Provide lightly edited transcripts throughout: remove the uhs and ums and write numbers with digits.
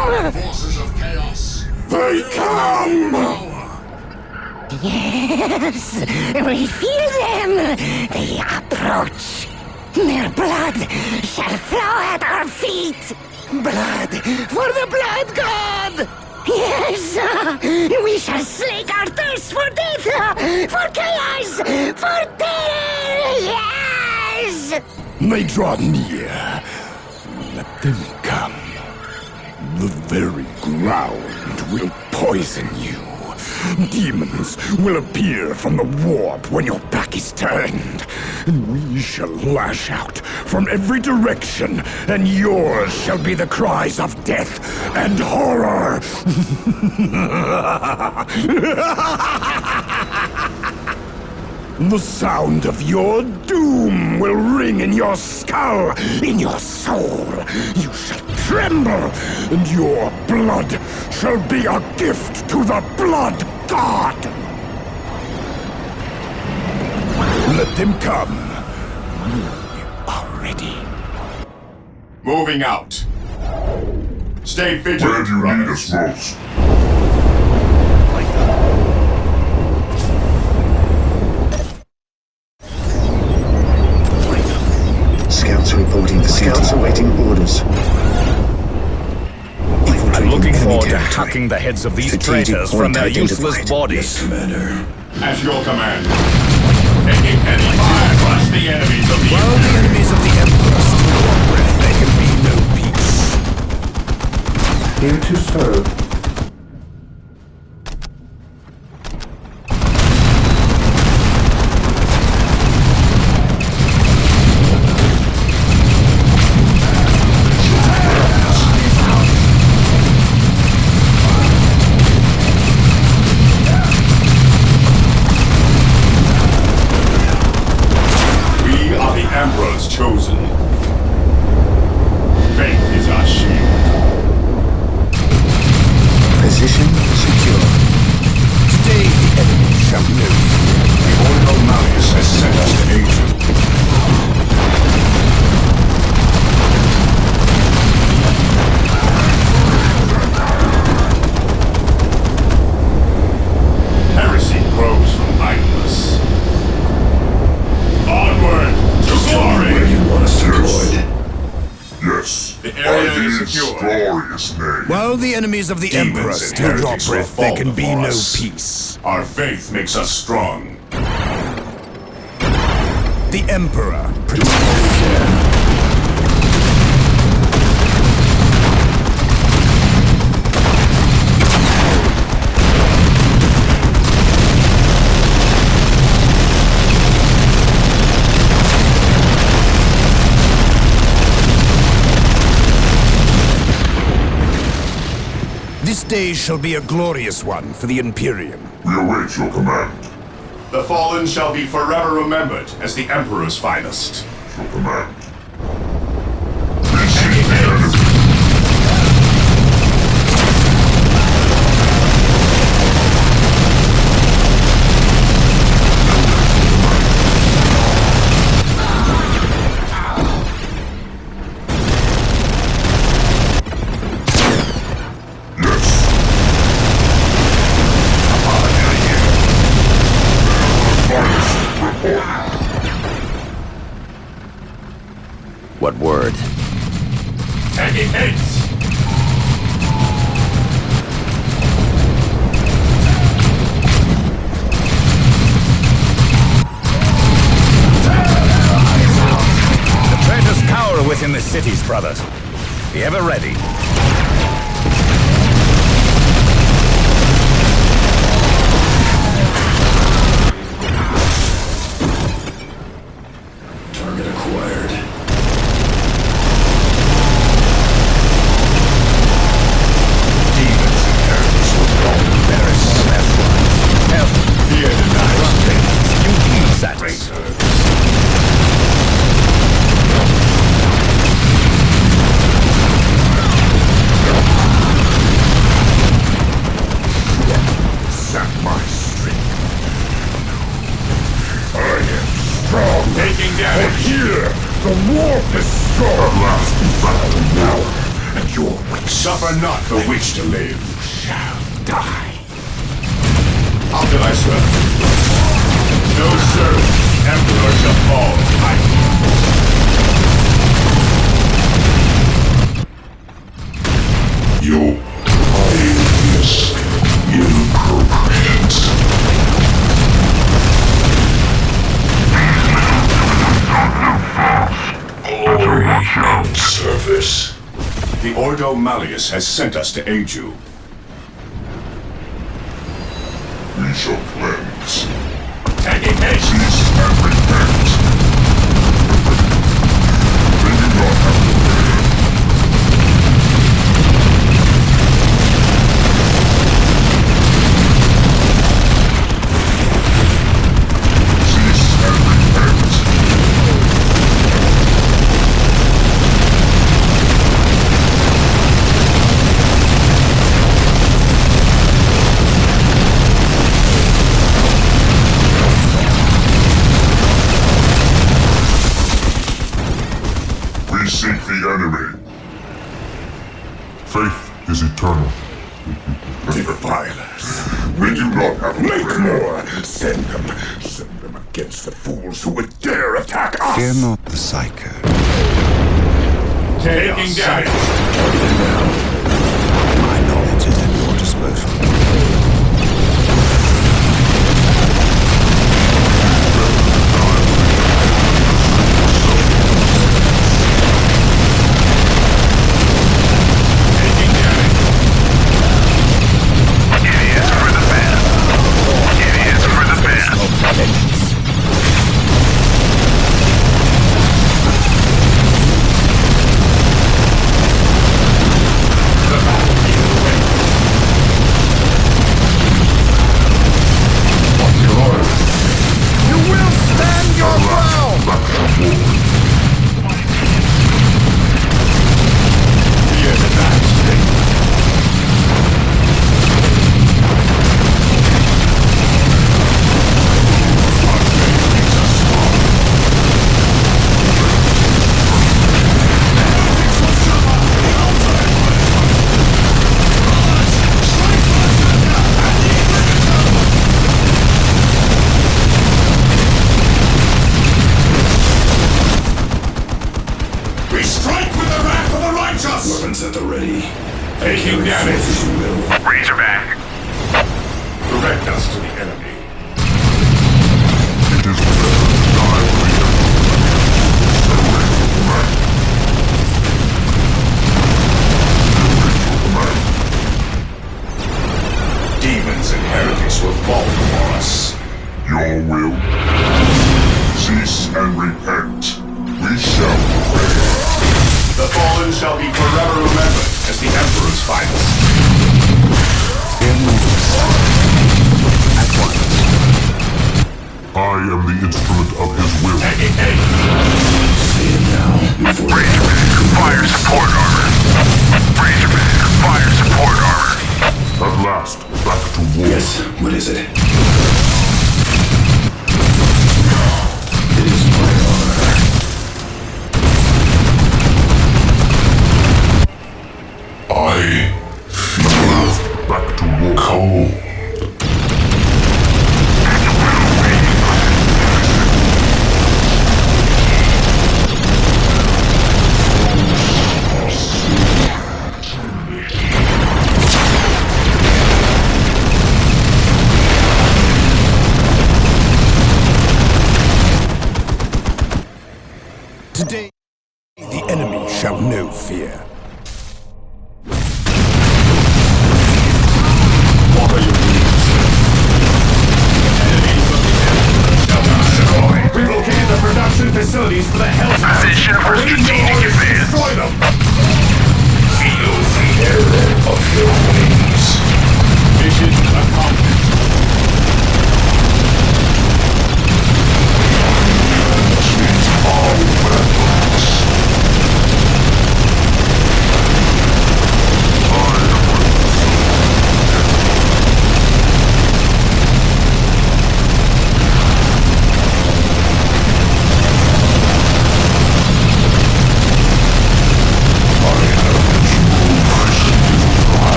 come! Forces of chaos. They come! Yes, we feel them. They approach. Their blood shall flow at our feet. Blood for the blood god! Yes, we shall slake our thirst for death, for chaos, for terror, yes! They draw near. Let them come. The very ground will poison you. Demons will appear from the warp when your back is turned. And we shall lash out from every direction, and yours shall be the cries of death and horror. The sound of your doom will ring in your skull, in your soul. You shall tremble, and your blood shall be a gift to the blood god. Let them come. We are ready. Moving out. Stay vigilant. Where do you need us most? Scouts reporting. Scouts awaiting orders. I'm looking forward to hacking the heads of these traitors from their useless bodies. Commander. At your command. Taking heavy fire across the enemies of the While the enemies of the Emperor still draw breath, there can be no peace. Here to serve. Emperor's chosen. Faith is our shield. Position secure. Today the enemy shall know. The Ordinal Malleus has sent us to aid you. Heresy grows from idleness. Onward! Where you want us deployed. Yes. The area By is his secure. glorious name. While the enemies of the Demons Emperor and still draw heretics will breath, there fall can be before no us. peace. Our faith makes us strong. The Emperor protects. This day shall be a glorious one for the Imperium. We await your command. The fallen shall be forever remembered as the Emperor's finest. Your command. This is the enemy. What word? Taking hits! The traitors cower within the cities, brothers. Be ever ready. Target acquired. Demons and heretics will all perish on their shrines. Help! Fear denies. You insects! Suffer not the witch to live. Shall die. How can I serve? No servant, emperor shall fall behind me. Your pain is inappropriate. Glory and service. The Ordo Malleus has sent us to aid you. We shall cleanse. Taking haste. Cease and repent. They do not have to pay. Cease and repent. We seek the enemy. Faith is eternal. Defilers. We do not have to Make pray. more. Send them against the fools who would dare attack us. Fear not the Psycho. Taking damage. My knowledge is at your disposal. Taking damage. Idiots for the band. Idiots for the band. The battlefield awaits. What's your order? You will stand your ground. Here's a bad state. Our faith makes us strong. We strike with the wrath of the righteous! Weapons at the ready. Taking damage. Razorback. Direct us to the enemy. It is better to die for the enemy. Separate your command. Demons and heretics will fall before us. Your will. Cease and repent. We shall prevail. The fallen shall be forever remembered as the Emperor's finest. Fear not the Psycho. At once. I am the instrument of his will. Taking aim. Razorback. Fire support armor. Razorback. Fire support armor. At last, back to war. Yes, what is it? It is my honor. I feel back to war. Cold.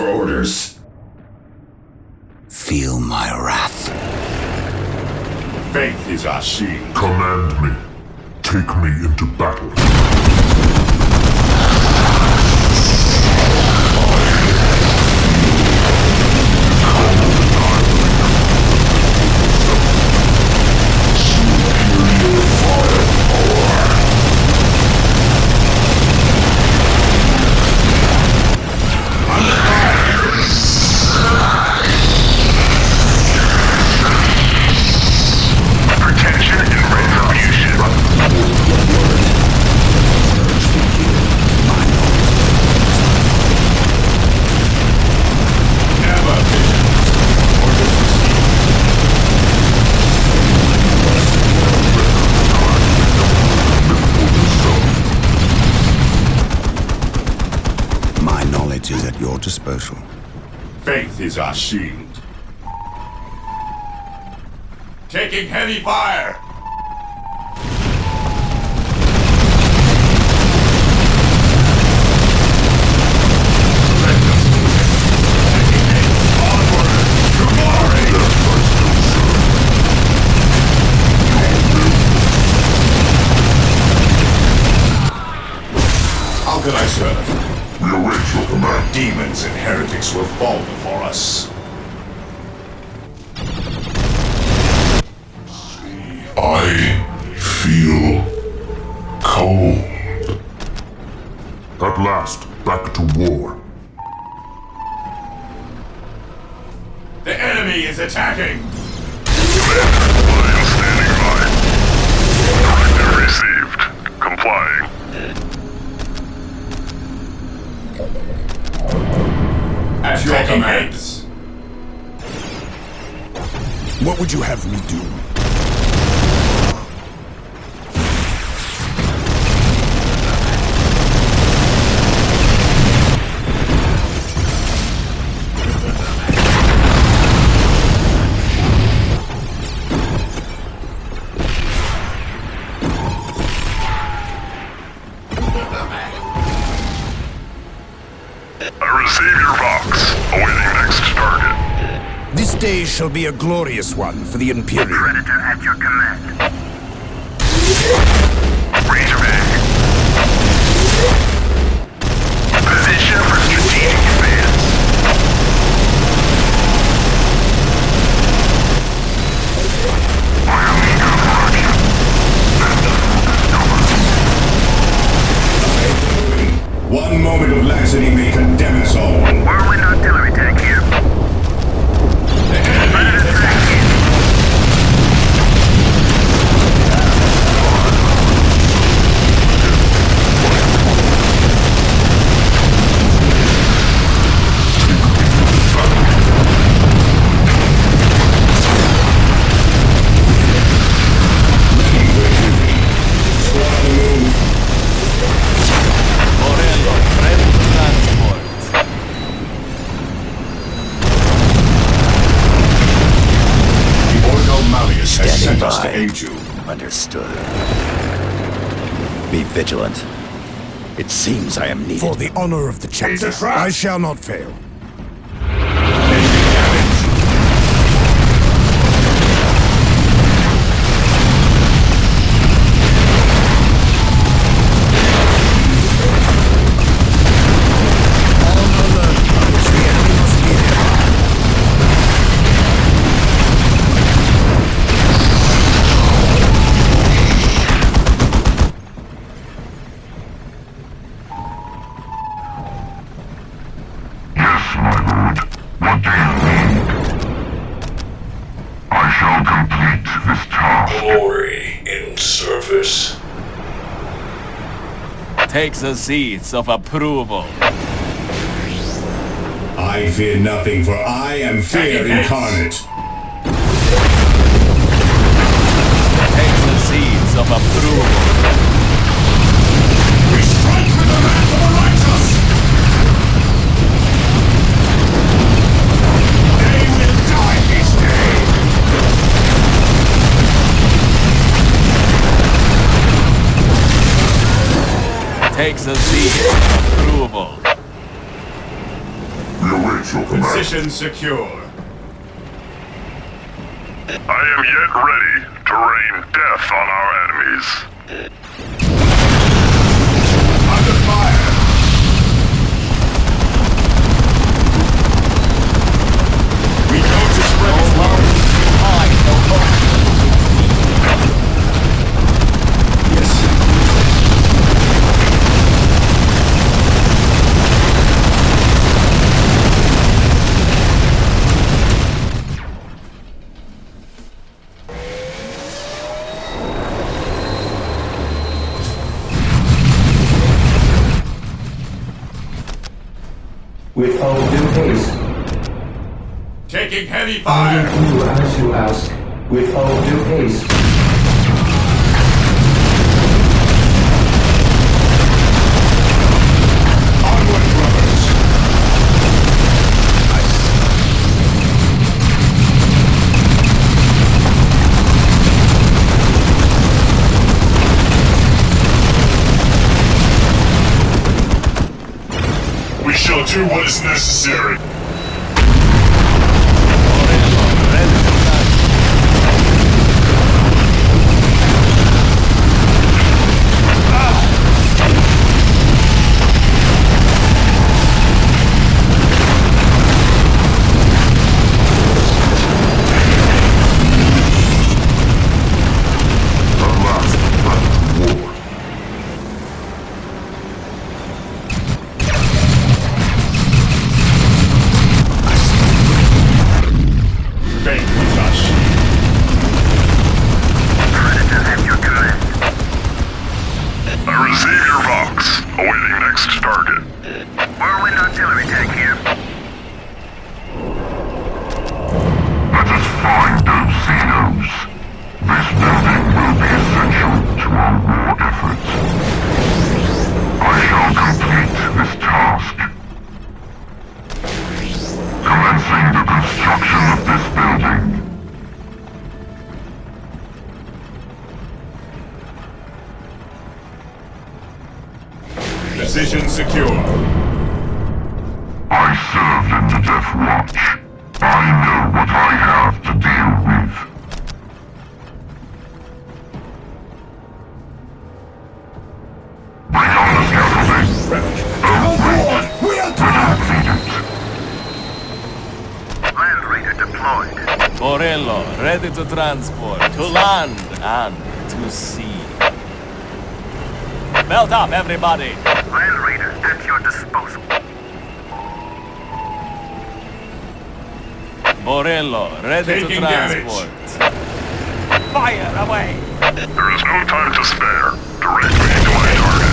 your orders. Feel my wrath. Faith is our shield. Command me. Take me into battle. Protection and retribution. Never vision. Orders received. My knowledge is at your disposal. Faith is our shield. Taking heavy fire! Let us move it. Taking aim. Onward to glory! How can I serve? We await your command. Demons and heretics will fall before us. I feel cold. At last, back to war. The enemy is attacking! Commander, I am standing by. Directive received. Complying. At your commands. What would you have me do? I receive your box. Awaiting next target. This day shall be a glorious one for the Imperium. Predator at your command. Razorback. Position for strategic advance. One moment of laxity may condemn us all. Whirlwind artillery tank here. The enemy is attacking! Has sent us to aid you. Understood. Be vigilant. It seems I am needed. For the honor of the chapter, It's a trap. I shall not fail. Enemy damage. On alert, brothers. The enemy must be there. Yes, my lord. What do you need? I shall complete this task. Glory in service. Take the seats of approval. I fear nothing, for I am fear incarnate. Take the seats of approval. We strike with the wrath of the righteous! They will die this day! Take the seats of approval. We await Position secure. I am yet ready to rain death on our enemies. Under fire. We go to spread his love. Yes, sir. Withhold due haste. Taking heavy fire. Do as you ask. Withhold due haste. Onward, brothers. We shall do what is necessary. Position secure. I served in the Death Watch. I know what I have to deal with. Bring on the scaffolding. Oh, great. We defeated. Land Raider deployed. Morello, ready to transport, to land and to sea. Belt up, everybody! Land Raider at your disposal. Morello, ready Taking to transport. Fire away! There is no time to spare. Direct me to my target.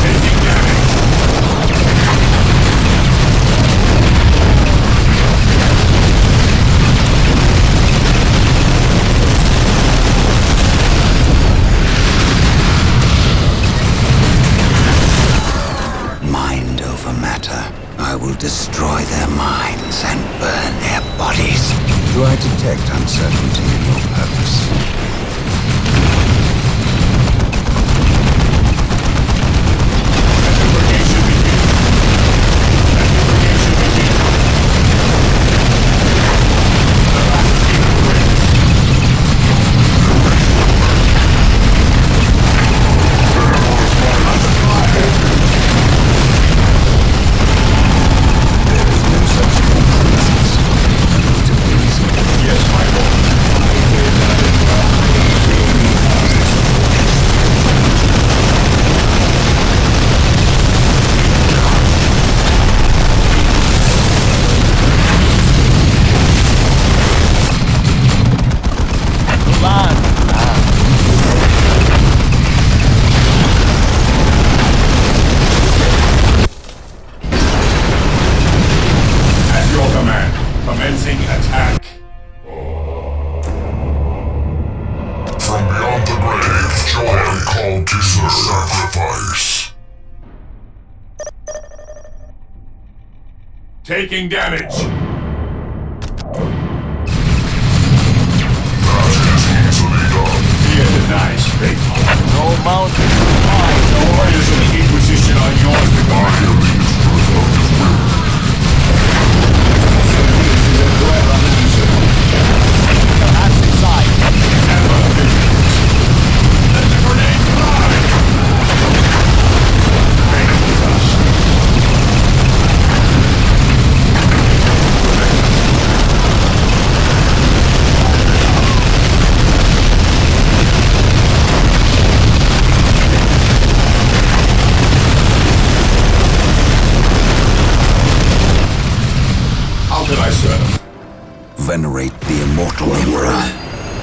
Taking damage. Mind over matter. I will destroy their minds and burn their bodies. Do I detect uncertainty in your purpose? Unification begin. Unification begin. The last team wins. Yes, my lord. At your command, commencing attack. From beyond the grave, joy called to the sacrifice. Taking damage. That is easily done. Fear denies faith. No mountain, The warriors of the Expansion on yours to I am the instrument of his will. Hands inside. Let the grenade fly! How can I serve? Venerate the immortal Emperor.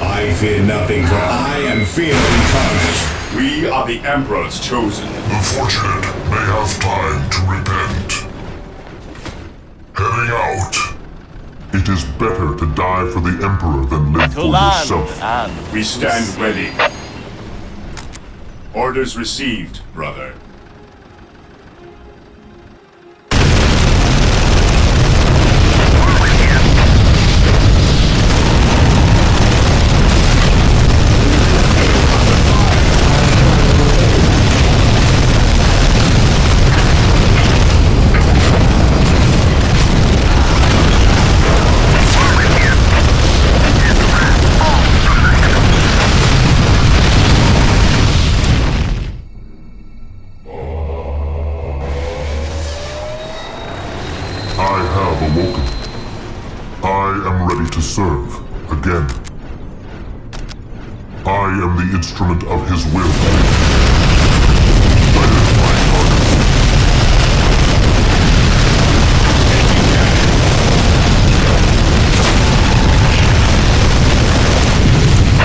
I fear nothing, for I am fear incarnate. We are the Emperor's chosen. The fortunate may have time to repent. Heading out. It is better to die for the Emperor than live To for land yourself. and We stand ready. Orders received, brother. I have awoken. I am ready to serve again. I am the instrument of his will. That is my target.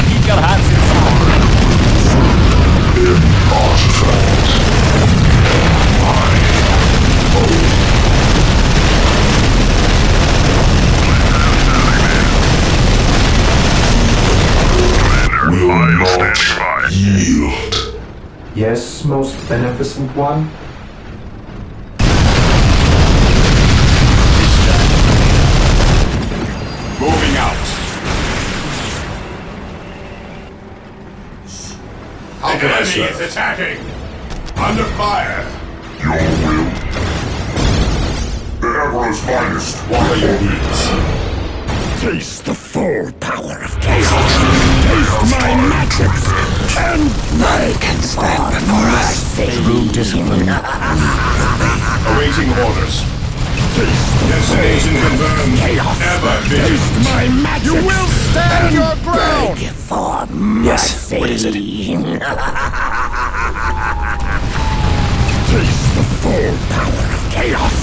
keep your hands inside. In artifact. Will not yield. Yes, most beneficent one? Moving out. How can I serve? Is attacking. Under fire. Your will. The Emperor's finest. What are your needs? Taste the full power of chaos. Taste my magics. And None can stand before us. Through discipline, Awaiting orders. Destination confirmed. chaos. Ever Taste vigilant. my magics. You will stand your ground. Beg for mercy. What is it? Taste the full power of chaos.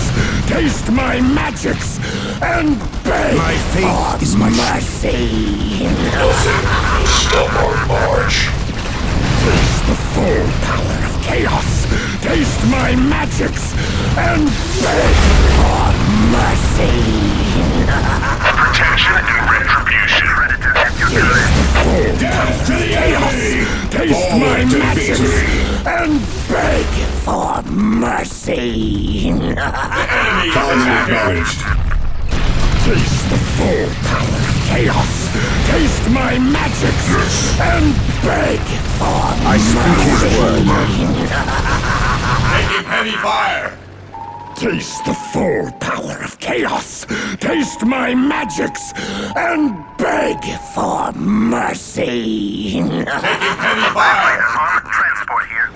Taste my magics. And beg My faith is my shield. Mercy. Nothing will stop our march. Taste the full power of chaos. Taste my magics. And beg For mercy. Protection and retribution. Death to the enemy! taste my Forward to magics. victory! And beg For mercy. Enemy is acknowledged. taste the full power of chaos. Taste my magics. And beg for I speak his word. Taking heavy fire. Taste the full power of chaos. Taste my magics. And beg For mercy. Taking heavy fire. Armored transport here.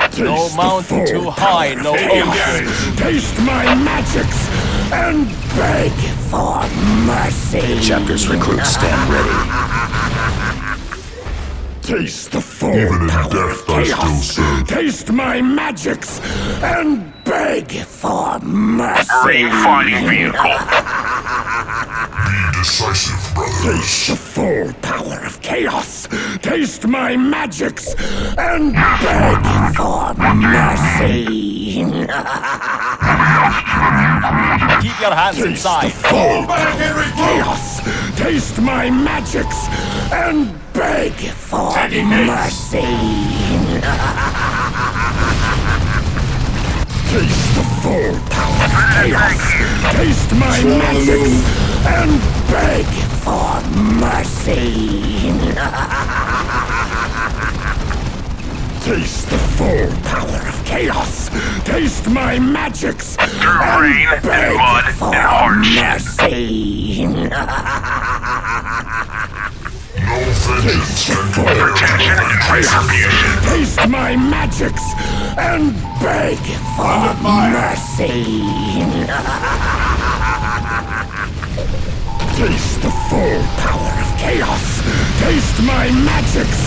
taste No the mountain full too high, power no of Taking chaos. damage. Taste my magics. And beg For mercy. Chapter's recruits stand ready. taste the full Even in power death of I chaos. still serve. Taste my magics. And beg For mercy. Marine fighting vehicle. Be decisive, brothers. taste the full power of chaos. Taste my magics. And beg For mercy. Keep your hands inside. full Back and regroup. chaos. Taste my magics. And beg For Taking hits. mercy. taste the full power of chaos. Taste my Swallow the magics. moon. And beg For mercy. taste the full power of chaos! Taste my magics! Through rain and mud and hardship. Mercy! No vengeance can compare to Protection the and retribution. Taste my magics and beg for mercy! Taste the full power of chaos! Taste my magics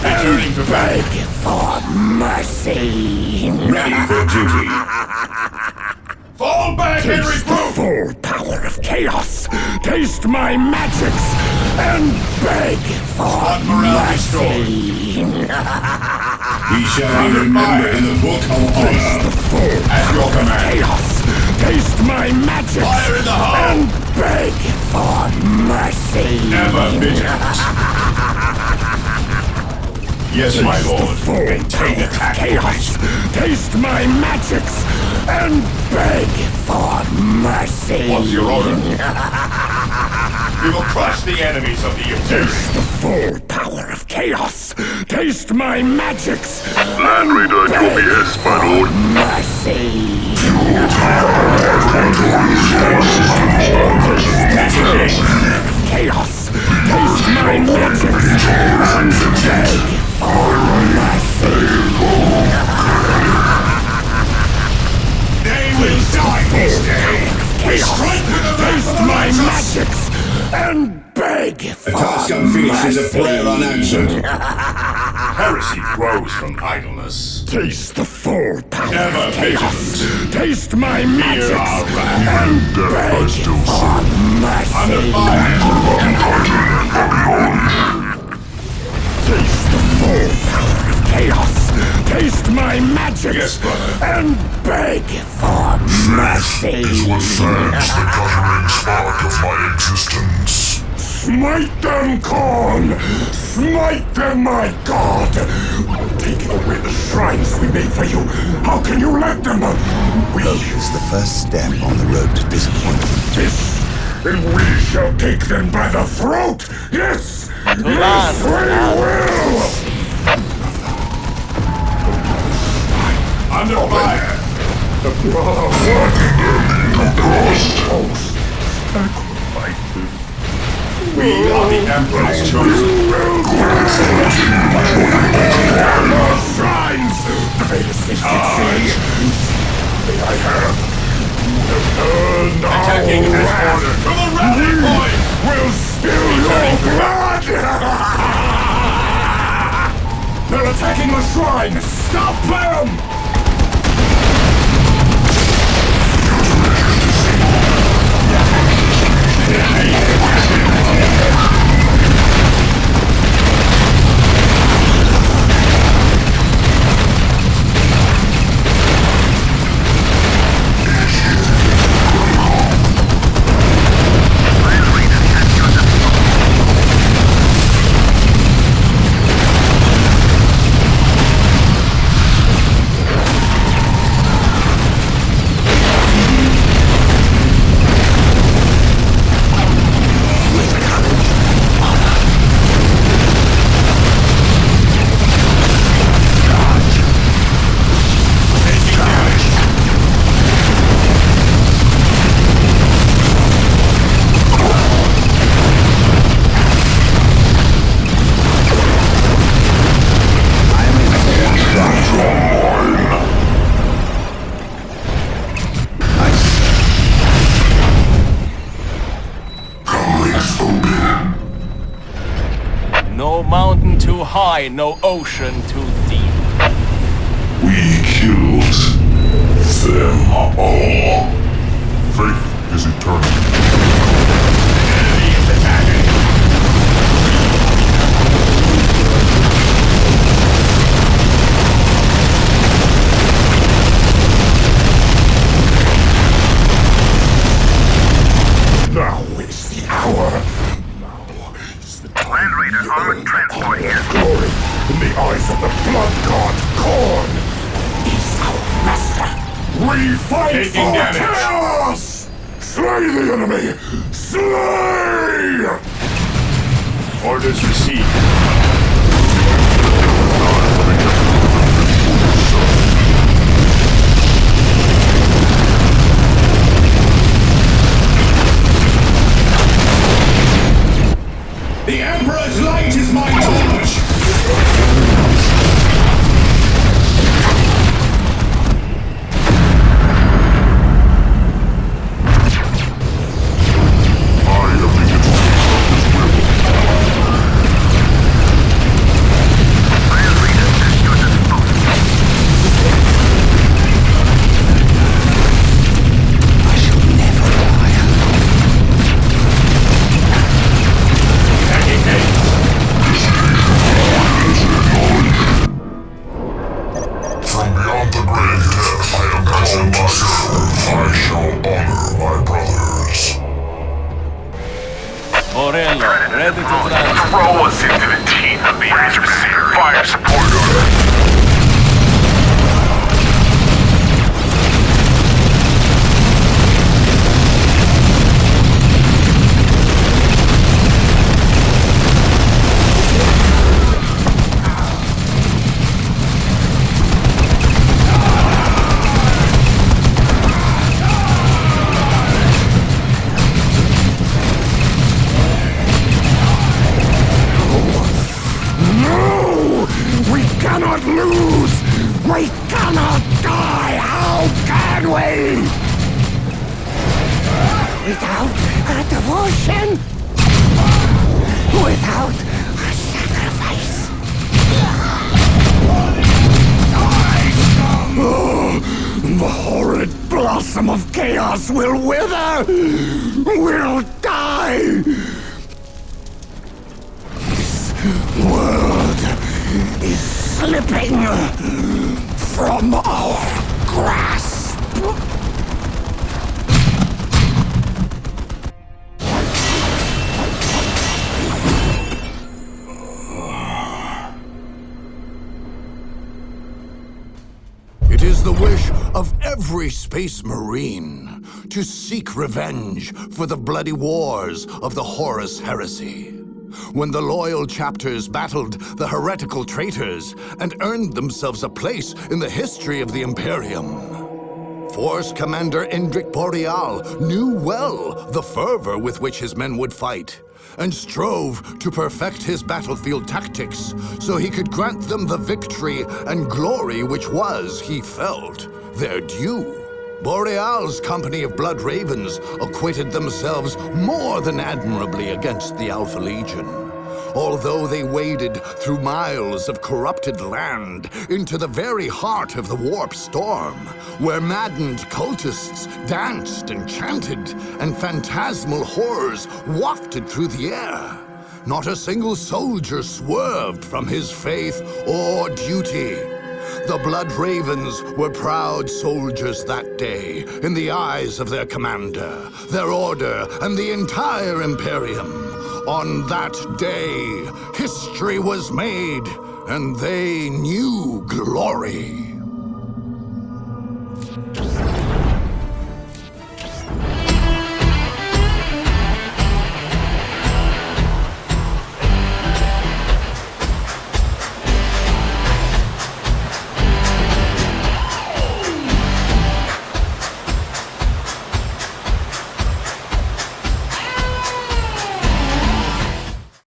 and beg for mercy! Ready for duty. Fall back and Taste the regroup! full power of chaos! Taste my magics and beg for mercy! He shall be remembered in the book of Taste the honor. full At your power of command. chaos! Taste my magics Fire in the hole! and beg for mercy! Ever vigilant. Yes, my Taste the lord. full Maintain power of attack chaos! formation. Taste my magics and beg for mercy! What's your order? We will crush the enemies of the Imperium. Taste the full power of chaos! Taste my magics! Land Raider at your behest, my lord. Mercy! Chaos! Taste my magics! And beg for mercy! They will die this day. We strike with the wrath of the My righteous. magics! And beg A for task unfinished is a prayer unanswered. Heresy grows from idleness. Taste the full power Ever of chaos! vigilant. Taste my magics! our wrath. And beg for Under mercy! fire. Taste the full power of chaos! Taste my magics! Yes, brother. And beg for mercy! is what fans the guttering spark of my existence. Smite them, Khorne! Smite them, my god! Taking away the shrines we made for you! How can you let them? We Is the first step on the road to disappointment. this, and we shall take them by the throat! Yes! Yes, we will! Under fire. The blood! We are the Emperor's chosen. More shrines! The greatest thing to see! May I have? Attacking has ordered. To the rally point. Will spill your blood! They're attacking the shrine! Stop them! No mountain too high, no ocean too deep. We killed them all. Faith is eternal. Enemy is attacking. Now is the hour. Now is the time. Land Raider armored transport here. Glory in the eyes of the blood god, Khorne, is our master. We fight Taking for damage. chaos! Slay the enemy! Slay! Orders received. I shall honor my brothers. Morello, ready to transport. Throw us into the teeth of the adversary. Fire support order. Cannot lose! We cannot die! How can we? Without a devotion? Without a sacrifice? Oh, the horrid blossom of chaos will wither! We'll die! This world is slipping from our grasp. It is the wish of every Space Marine to seek revenge for the bloody wars of the Horus Heresy, when the loyal chapters battled the heretical traitors and earned themselves a place in the history of the Imperium. Force Commander Indrik Boreal knew well the fervor with which his men would fight, and strove to perfect his battlefield tactics so he could grant them the victory and glory which was, he felt, their due. Boreal's company of Blood Ravens acquitted themselves more than admirably against the Alpha Legion, although they waded through miles of corrupted land into the very heart of the Warp Storm, where maddened cultists danced and chanted, and phantasmal horrors wafted through the air. Not a single soldier swerved from his faith or duty. The Blood Ravens were proud soldiers that day, in the eyes of their commander, their order, and the entire Imperium. On that day, history was made, and they knew glory.